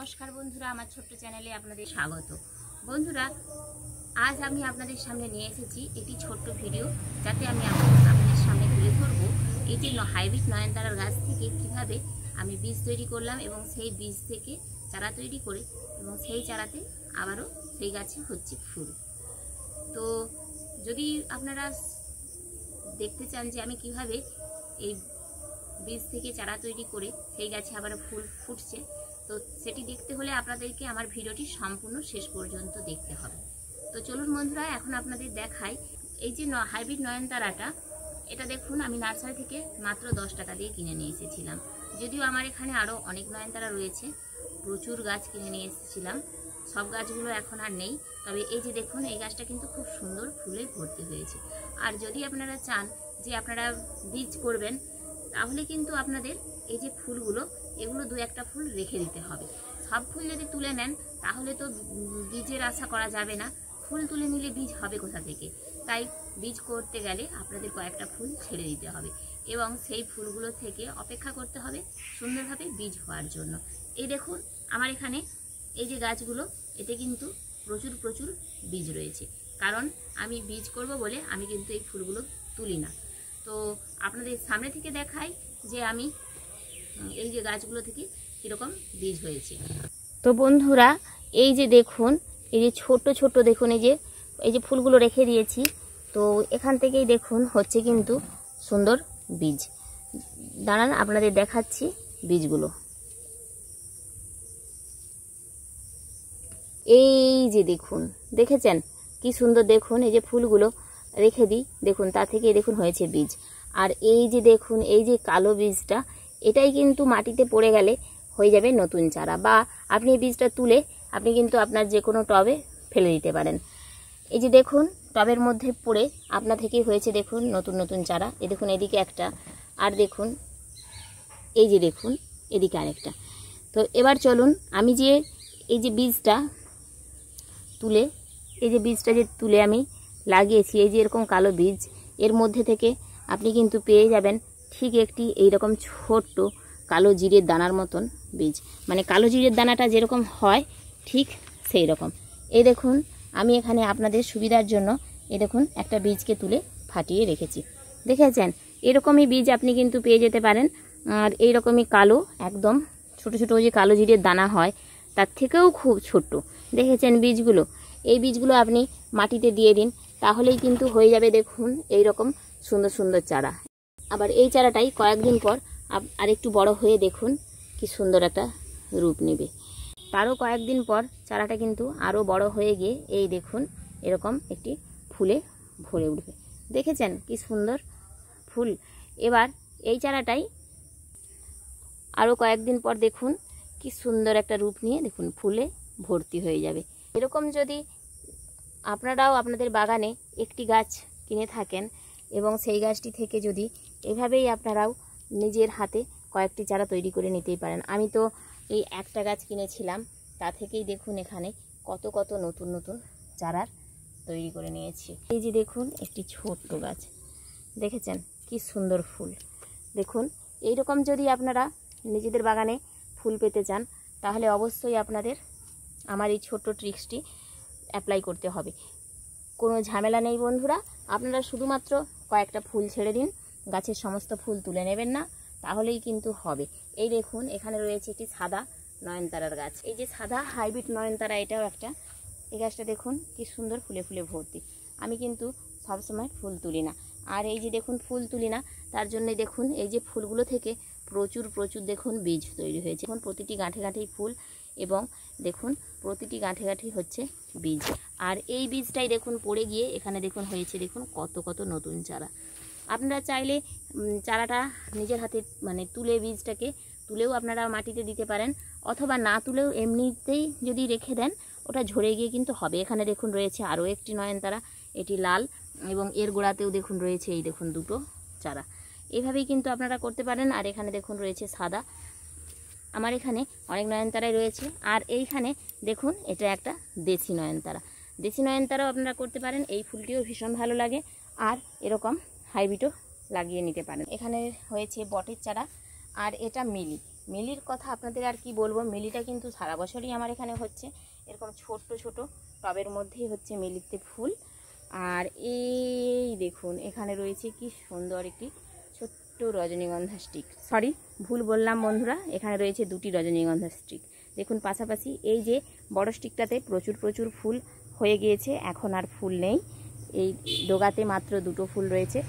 নমস্কার বন্ধুরা, আমার ছোট্ট চ্যানেলে আপনাদের স্বাগত। বন্ধুরা, আজ আমি আপনাদের সামনে নিয়ে এসেছি একটি ছোট্ট ভিডিও, যাতে আমি আপনাদের সামনে তুলে ধরবো এই যে হাইব্রিড নয়নতারার গাছ থেকে কিভাবে আমি বীজ তৈরি করলাম এবং সেই বীজ থেকে চারা তৈরি করে এবং সেই চারাতে আবারও সেই গাছে হচ্ছে ফুল। তো যদি আপনারা দেখতে চান যে আমি কিভাবে এই বীজ থেকে চারা তৈরি করে সেই গাছে আবার ফুল ফুটছে, তো সেটি দেখতে হলে আপনাদেরকে আমার ভিডিওটি সম্পূর্ণ শেষ পর্যন্ত দেখতে হবে। তো চলুন বন্ধুরা, এখন আপনাদের দেখাই এই যে হাইব্রিড নয়নতারাটা। এটা দেখুন, আমি নার্সারি থেকে মাত্র 10 টাকা দিয়ে কিনে নিয়ে এসেছিলাম। যদিও আমার এখানে আরও অনেক নয়নতারা রয়েছে, প্রচুর গাছ কিনে নিয়ে এসেছিলাম। সব গাছগুলো এখন আর নেই, তবে এই যে দেখুন, এই গাছটা কিন্তু খুব সুন্দর ফুলে ভর্তি হয়েছে। আর যদি আপনারা চান যে আপনারা বীজ করবেন, তাহলে কিন্তু আপনাদের এই যে ফুলগুলো, এগুলো 2-1টা ফুল রেখে দিতে হবে। সব ফুল যদি তুলে নেন তাহলে তো বীজের আশা করা যাবে না। ফুল তুলে নিলে বীজ হবে কোথা থেকে? তাই বীজ করতে গেলে আপনাদের কয়েকটা ফুল ছেড়ে দিতে হবে এবং সেই ফুলগুলো থেকে অপেক্ষা করতে হবে সুন্দরভাবে বীজ হওয়ার জন্য। এই দেখুন, আমার এখানে এই যে গাছগুলো, এতে কিন্তু প্রচুর বীজ রয়েছে, কারণ আমি বীজ করব বলে আমি কিন্তু এই ফুলগুলো তুলি না। তো আপনাদের সামনে থেকে দেখাই যে আমি এই যে গাছগুলো থেকে কীরকম বীজ হয়েছে। তো বন্ধুরা, এই যে দেখুন, এই যে ছোট দেখুন, এই যে ফুলগুলো রেখে দিয়েছি, তো এখান থেকেই দেখুন হচ্ছে কিন্তু সুন্দর বীজ। দাঁড়ান, আপনাদের দেখাচ্ছি বীজগুলো। এই যে দেখুন, দেখেছেন কি সুন্দর? দেখুন এই যে ফুলগুলো রেখে দিই, দেখুন তা থেকে দেখুন হয়েছে বীজ। আর এই যে দেখুন, এই যে কালো বীজটা, এটাই কিন্তু মাটিতে পড়ে গেলে হয়ে যাবে নতুন চারা, বা আপনি এই বীজটা তুলে আপনি কিন্তু আপনার যে কোনো টবে ফেলে দিতে পারেন। এই যে দেখুন, টবের মধ্যে পড়ে আপনা থেকেই হয়েছে দেখুন নতুন চারা। এই দেখুন, এদিকে একটা, আর দেখুন এই যে দেখুন এদিকে আরেকটা। তো এবার চলুন, আমি যে এই যে বীজটা তুলে আমি লাগিয়েছি, এই যে এরকম কালো বীজ, এর মধ্যে থেকে আপনি কিন্তু পেয়ে যাবেন ঠিক একটি এইরকম ছোট্ট কালো জিরের দানার মতন বীজ। মানে কালো জিরের দানাটা যেরকম হয় ঠিক সেই রকম। এই দেখুন, আমি এখানে আপনাদের সুবিধার জন্য এই দেখুন একটা বীজকে তুলে ফাটিয়ে রেখেছি। দেখেছেন, এরকমই বীজ আপনি কিন্তু পেয়ে যেতে পারেন। আর এইরকমই কালো, একদম ছোট যে কালো জিরের দানা হয়, তার থেকেও খুব ছোট্ট। দেখেছেন বীজগুলো? এই বীজগুলো আপনি মাটিতে দিয়ে দিন, তাহলেই কিন্তু হয়ে যাবে দেখুন এইরকম সুন্দর চারা। আবার এই চারাটাই কয়েকদিন পর আরেকটু বড় হয়ে দেখুন কি সুন্দর একটা রূপ নেবে। তারও কয়েকদিন পর চারাটা কিন্তু আরও বড় হয়ে গিয়ে এই দেখুন এরকম একটি ফুলে ভরে উঠবে। দেখেছেন কি সুন্দর ফুল? এবার এই চারাটাই আরও কয়েকদিন পর দেখুন কি সুন্দর একটা রূপ নিয়ে দেখুন ফুলে ভর্তি হয়ে যাবে। এরকম যদি আপনারাও আপনাদের বাগানে একটি গাছ কিনে থাকেন এবং সেই গাছটি থেকে যদি এভাবেই আপনারাও নিজের হাতে কয়েকটি চারা তৈরি করে নিতেই পারেন। আমি তো এই একটা গাছ কিনেছিলাম, তা থেকেই দেখুন এখানে কত নতুন চারার তৈরি করে নিয়েছি। এই যে দেখুন একটি ছোট্ট গাছ, দেখেছেন কি সুন্দর ফুল? দেখুন, এইরকম যদি আপনারা নিজেদের বাগানে ফুল পেতে চান, তাহলে অবশ্যই আপনাদের আমার এই ছোট্ট ট্রিক্সটি অ্যাপ্লাই করতে হবে। কোনো ঝামেলা নেই বন্ধুরা, আপনারা শুধুমাত্র কয়েকটা ফুল ছেড়ে দিন, গাছের সমস্ত ফুল তুলে নেবেন না, তাহলেই কিন্তু হবে। এই দেখুন, এখানে রয়েছে একটি সাদা নয়নতারার গাছ। এই যে সাদা হাইব্রিড নয়নতারা, এটাও একটা। এই গাছটা দেখুন কি সুন্দর ফুলে ভর্তি। আমি কিন্তু সবসময় ফুল তুলি না, আর এই যে দেখুন ফুল তুলি না, তার জন্যই দেখুন এই যে ফুলগুলো থেকে প্রচুর দেখুন বীজ তৈরি হয়েছে। এখন প্রতিটি গাঁঠেই ফুল, এবং দেখুন প্রতিটি গাঁঠেই হচ্ছে বীজ। আর এই বীজটাই দেখুন পড়ে গিয়ে এখানে দেখুন হয়েছে দেখুন কত নতুন চারা। আপনারা চাইলে চারাটা নিজের হাতে মানে তুলে বীজটাকে তুলেও আপনারা মাটিতে দিতে পারেন, অথবা না তুলেও এমনিতেই যদি রেখে দেন, ওটা ঝরে গিয়ে কিন্তু হবে। এখানে দেখুন রয়েছে আরও একটি নয়নতারা, এটি লাল, এবং এর গোড়াতেও দেখুন রয়েছে এই দেখুন 2টো চারা। এভাবেই কিন্তু আপনারা করতে পারেন। আর এখানে দেখুন রয়েছে সাদা। আমার এখানে অনেক নয়নতারাই রয়েছে। আর এইখানে দেখুন এটা একটা দেশি নয়নতারাও আপনারা করতে পারেন। এই ফুলটিও ভীষণ ভালো লাগে, আর এরকম হাইব্রিডও লাগিয়ে নিতে পারেন। এখানে হয়েছে বটের চারা, আর এটা মিলির কথা আপনাদের আর কি বলবো, মিলিটা কিন্তু সারা বছরই আমার এখানে হচ্ছে। এরকম ছোট ছোট টবের মধ্যেই হচ্ছে মিলিতে ফুল। আর এই দেখুন এখানে রয়েছে কি সুন্দর একটি ছোট্ট রজনীগন্ধা স্টিক, সরি ভুল বললাম বন্ধুরা, এখানে রয়েছে দুটি রজনীগন্ধা স্টিক। দেখুন পাশাপাশি এই যে বড় স্টিকটাতে প্রচুর প্রচুর ফুল হয়ে গিয়েছে, এখন আর ফুল নেই, এই ডোগাতে মাত্র দুটো ফুল রয়েছে।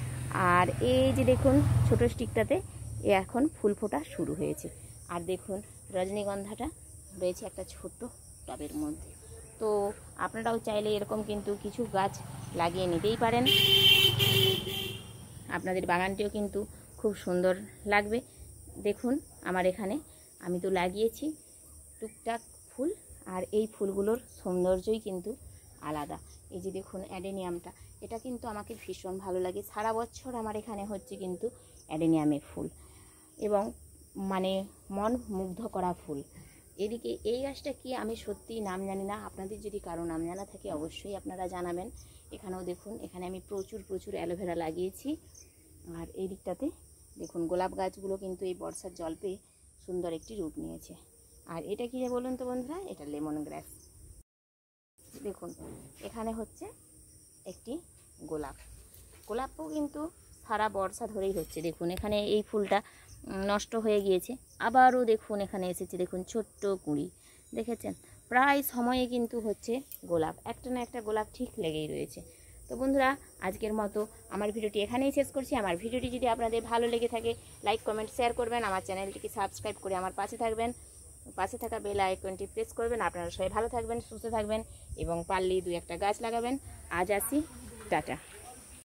আর এই যে দেখুন ছোট স্টিকটাতে এখন ফুল ফোটা শুরু হয়েছে। আর দেখুন রজনীগন্ধাটা রয়েছে একটা ছোট্ট টবের মধ্যে। তো আপনারাও চাইলে এরকম কিন্তু কিছু গাছ লাগিয়ে নিতেই পারেন, আপনাদের বাগানটিও কিন্তু খুব সুন্দর লাগবে। দেখুন আমার এখানে আমি তো লাগিয়েছি টুকটাক ফুল, আর এই ফুলগুলোর সৌন্দর্যই কিন্তু আলাদা। এই যে দেখুন অ্যাডেনিয়ামটা, এটা কিন্তু আমাকে ভীষণ ভালো লাগে, সারা বছর আমার এখানে হচ্ছে কিন্তু অ্যাডেনিয়ামের ফুল, এবং মানে মন মুগ্ধ করা ফুল। এদিকে এই গাছটা কি আমি সত্যিই নাম জানি না, আপনাদের যদি কারো নাম জানা থাকে অবশ্যই আপনারা জানাবেন। এখানেও দেখুন এখানে আমি প্রচুর প্রচুর অ্যালোভেরা লাগিয়েছি। আর এই দিকটাতে দেখুন গোলাপ গাছগুলো কিন্তু এই বর্ষার জল পেয়ে সুন্দর একটি রূপ নিয়েছে। আর এটা কি বলুন তো বন্ধুরা, এটা লেমন গ্রাস। দেখুন এখানে হচ্ছে একটি গোলাপও কিন্তু সারা বর্ষা ধরেই হচ্ছে। দেখুন এখানে এই ফুলটা নষ্ট হয়ে গিয়েছে, আবারও দেখুন এখানে এসেছে, দেখুন ছোট্ট কুঁড়ি দেখেছেন। প্রায় সময়ে কিন্তু হচ্ছে গোলাপ, একটা না একটা গোলাপ ঠিক লেগেই রয়েছে। তো বন্ধুরা আজকের মতো আমার ভিডিওটি এখানেই শেষ করছি। আমার ভিডিওটি যদি আপনাদের ভালো লেগে থাকে লাইক কমেন্ট শেয়ার করবেন, আমার চ্যানেলটিকে সাবস্ক্রাইব করে আমার পাশে থাকবেন, পাশে থাকা বেল আইকনটি প্রেস করবেন। আপনারা সবাই ভালো থাকবেন, সুস্থ থাকবেন এবং পারলে 2-1টা গাছ লাগাবেন। আজ আসি, টাটা।